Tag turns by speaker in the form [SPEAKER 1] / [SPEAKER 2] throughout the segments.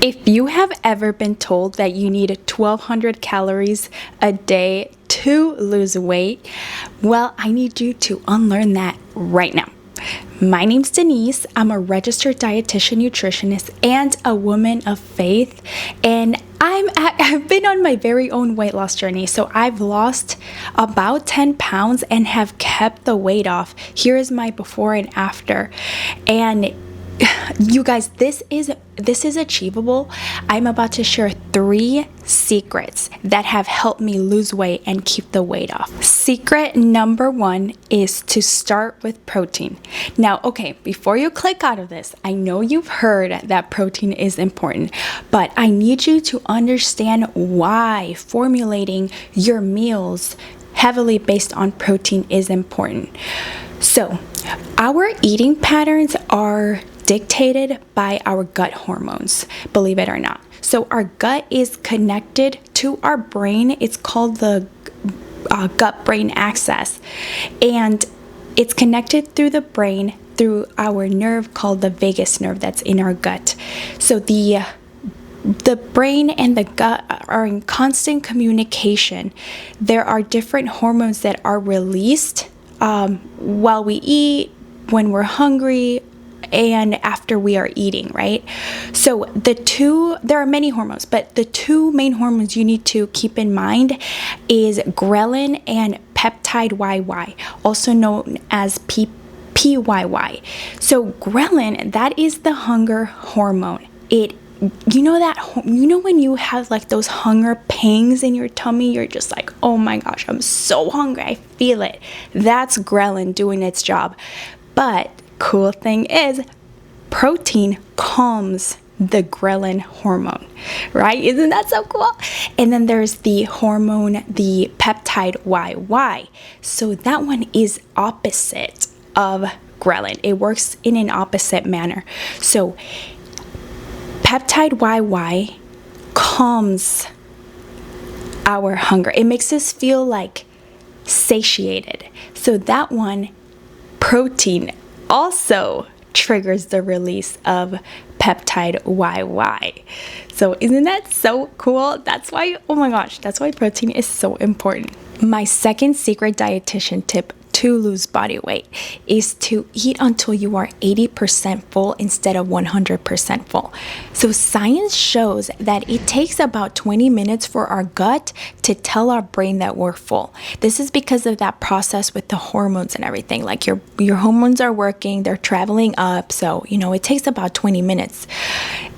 [SPEAKER 1] If you have ever been told that you need 1,200 calories a day to lose weight, well, I need you to unlearn that right now. My name's Denise. I'm a registered dietitian nutritionist and a woman of faith, and I've been on my very own weight loss journey. So I've lost about 10 pounds and have kept the weight off. Here is my before and after. And you guys, this is achievable. I'm about to share 3 secrets that have helped me lose weight and keep the weight off. Secret number 1 is to start with protein. Now, okay, before you click out of this, I know you've heard that protein is important, but I need you to understand why formulating your meals heavily based on protein is important. So, our eating patterns are dictated by our gut hormones, believe it or not. So our gut is connected to our brain. It's called the gut-brain axis, and it's connected through the brain through our nerve called the vagus nerve that's in our gut. So the brain and the gut are in constant communication. There are different hormones that are released while we eat, when we're hungry, and after we are eating, right? So there are many hormones, but the 2 main hormones you need to keep in mind is ghrelin and peptide YY, also known as PYY. So ghrelin, that is the hunger hormone. You know when you have like those hunger pangs in your tummy, you're just like, oh my gosh, I'm so hungry, I feel it. That's ghrelin doing its job. But cool thing is, protein calms the ghrelin hormone, right? Isn't that so cool? And then there's the hormone, the peptide YY. So that one is opposite of ghrelin. It works in an opposite manner. So peptide YY calms our hunger. It makes us feel like satiated. So that one, protein, also triggers the release of peptide YY. So isn't that so cool? That's why, oh my gosh, that's why protein is so important. My second secret dietitian tip to lose body weight is to eat until you are 80% full instead of 100% full. So science shows that it takes about 20 minutes for our gut to tell our brain that we're full. This is because of that process with the hormones and everything. Like your hormones are working, they're traveling up. So, it takes about 20 minutes.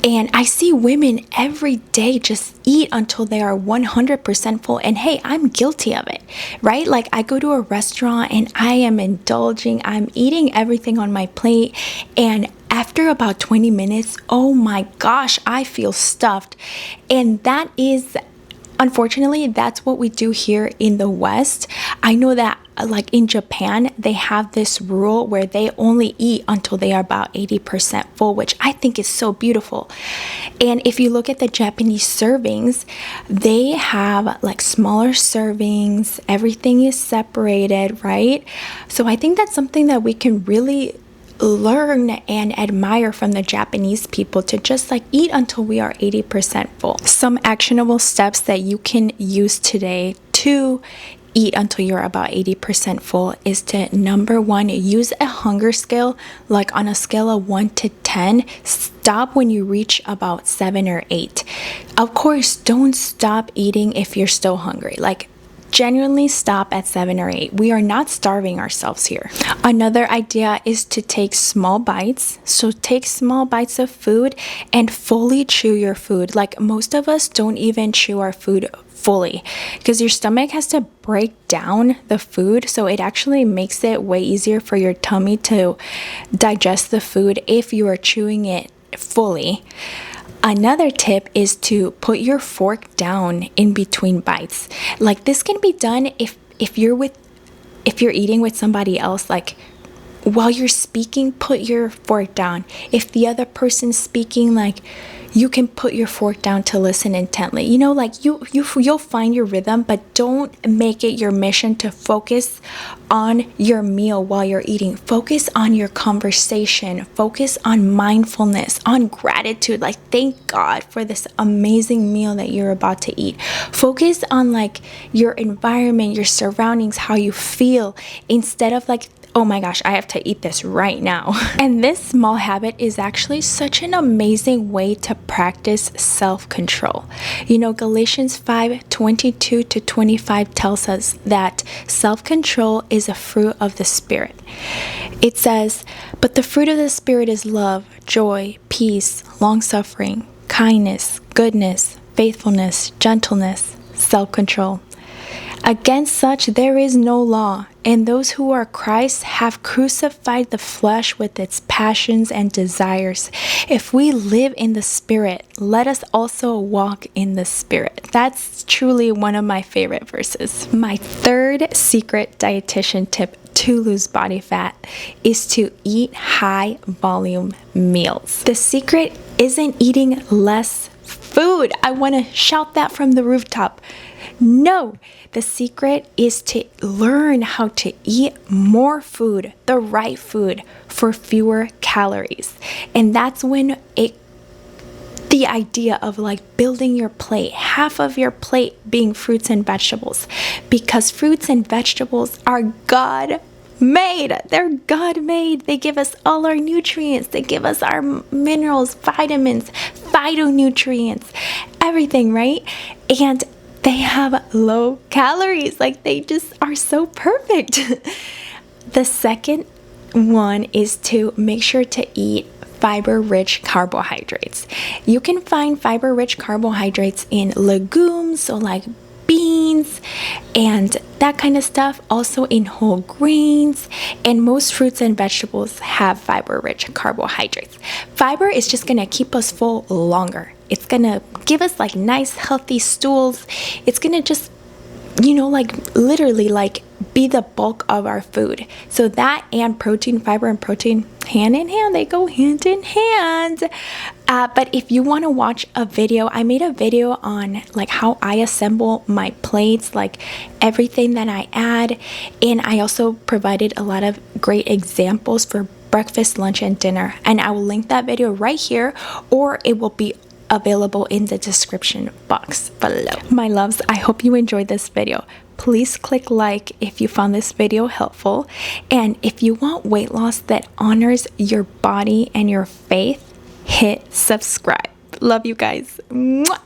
[SPEAKER 1] And I see women every day just eat until they are 100% full. And hey, I'm guilty of it, right? Like I go to a restaurant and I am indulging, I'm eating everything on my plate, and after about 20 minutes, oh my gosh, I feel stuffed. And that is, unfortunately, that's what we do here in the West. I know that like in Japan, they have this rule where they only eat until they are about 80% full, which I think is so beautiful. And if you look at the Japanese servings, they have like smaller servings, everything is separated, right? So I think that's something that we can really learn and admire from the Japanese people, to just like eat until we are 80% full. Some actionable steps that you can use today to eat until you're about 80% full is to, number 1, use a hunger scale. Like on a scale of 1 to 10, stop when you reach about 7 or 8. Of course, don't stop eating if you're still hungry. Like genuinely stop at 7 or 8. We are not starving ourselves here. Another idea is to take small bites. So take small bites of food and fully chew your food. Like most of us don't even chew our food fully because your stomach has to break down the food. So it actually makes it way easier for your tummy to digest the food if you are chewing it fully. Another tip is to put your fork down in between bites. Like this can be done if you're eating with somebody else, like while you're speaking, put your fork down. If the other person's speaking, like you can put your fork down to listen intently. You know, like you'll find your rhythm, but don't make it your mission to focus on your meal while you're eating. Focus on your conversation. Focus on mindfulness, on gratitude. Like, thank God for this amazing meal that you're about to eat. Focus on like your environment, your surroundings, how you feel, instead of like, oh my gosh, I have to eat this right now. And this small habit is actually such an amazing way to practice self-control. You know, Galatians 5:22-25 tells us that self-control is a fruit of the Spirit. It says, but the fruit of the Spirit is love, joy, peace, long-suffering, kindness, goodness, faithfulness, gentleness, self-control. Against such there is no law, and those who are Christ have crucified the flesh with its passions and desires. If we live in the Spirit, let us also walk in the Spirit. That's truly one of my favorite verses. My third secret dietitian tip to lose body fat is to eat high volume meals. The secret isn't eating less food. I want to shout that from the rooftop. No, the secret is to learn how to eat more food, the right food, for fewer calories. And that's when the idea of like building your plate, half of your plate being fruits and vegetables, because fruits and vegetables are God made. They're God made. They give us all our nutrients. They give us our minerals, vitamins, phytonutrients, everything, right? And they have low calories. Like, they just are so perfect. The second one is to make sure to eat fiber-rich carbohydrates. You can find fiber-rich carbohydrates in legumes, so like beans and that kind of stuff, also in whole grains, and most fruits and vegetables have fiber-rich carbohydrates. Fiber is just gonna keep us full longer. It's gonna give us like nice healthy stools. It's gonna just, you know, like literally like be the bulk of our food. So that and protein, fiber and protein, hand in hand, they go hand in hand. But if you want to watch a video, I made a video on like how I assemble my plates, like everything that I add. And I also provided a lot of great examples for breakfast, lunch, and dinner. And I will link that video right here, or it will be available in the description box below. My loves, I hope you enjoyed this video. Please click like if you found this video helpful. And if you want weight loss that honors your body and your faith, hit subscribe. Love you guys. Mwah!